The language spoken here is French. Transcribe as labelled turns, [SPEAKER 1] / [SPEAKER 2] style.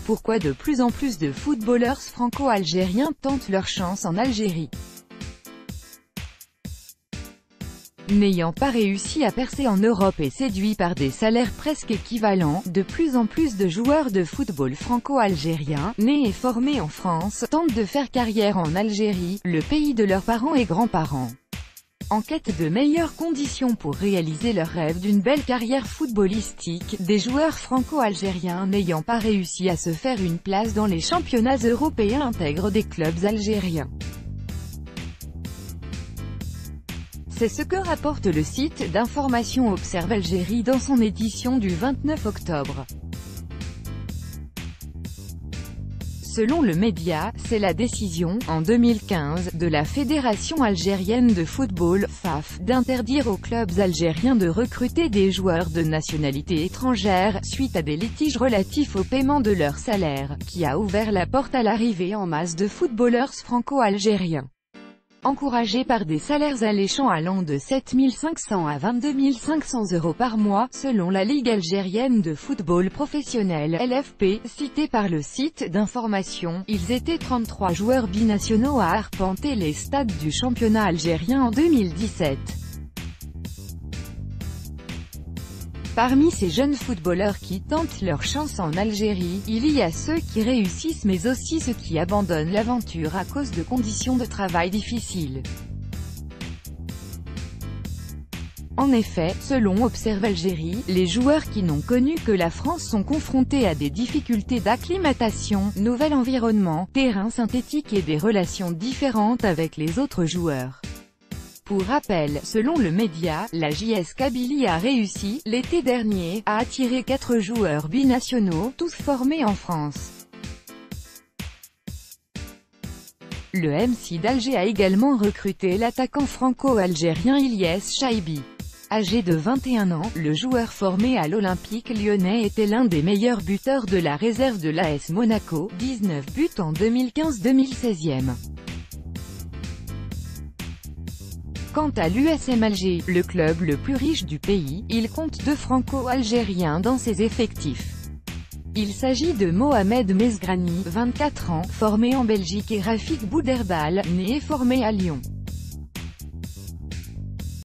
[SPEAKER 1] pourquoi de plus en plus de footballeurs franco-algériens tentent leur chance en Algérie. N'ayant pas réussi à percer en Europe et séduits par des salaires presque équivalents, de plus en plus de joueurs de football franco-algériens, nés et formés en France, tentent de faire carrière en Algérie, le pays de leurs parents et grands-parents. En quête de meilleures conditions pour réaliser leur rêve d'une belle carrière footballistique, des joueurs franco-algériens n'ayant pas réussi à se faire une place dans les championnats européens intègrent des clubs algériens. C'est ce que rapporte le site d'information Observe Algérie dans son édition du 29 octobre. Selon le média, c'est la décision, en 2015, de la Fédération algérienne de football, FAF, d'interdire aux clubs algériens de recruter des joueurs de nationalité étrangère, suite à des litiges relatifs au paiement de leurs salaires, qui a ouvert la porte à l'arrivée en masse de footballeurs franco-algériens. Encouragés par des salaires alléchants allant de 7 500 à 22 500 € par mois, selon la Ligue algérienne de football professionnel (LFP), citée par le site d'information, ils étaient 33 joueurs binationaux à arpenter les stades du championnat algérien en 2017. Parmi ces jeunes footballeurs qui tentent leur chance en Algérie, il y a ceux qui réussissent mais aussi ceux qui abandonnent l'aventure à cause de conditions de travail difficiles. En effet, selon Observe Algérie, les joueurs qui n'ont connu que la France sont confrontés à des difficultés d'acclimatation, nouvel environnement, terrain synthétique et des relations différentes avec les autres joueurs. Pour rappel, selon le média, la JS Kabylie a réussi, l'été dernier, à attirer 4 joueurs binationaux, tous formés en France. Le MC d'Alger a également recruté l'attaquant franco-algérien Ilyes Chaibi. Âgé de 21 ans, le joueur formé à l'Olympique lyonnais était l'un des meilleurs buteurs de la réserve de l'AS Monaco, 19 buts en 2015-2016. Quant à l'USM Alger, le club le plus riche du pays, il compte 2 franco-algériens dans ses effectifs. Il s'agit de Mohamed Mezgrani, 24 ans, formé en Belgique et Rafik Bouderbal, né et formé à Lyon.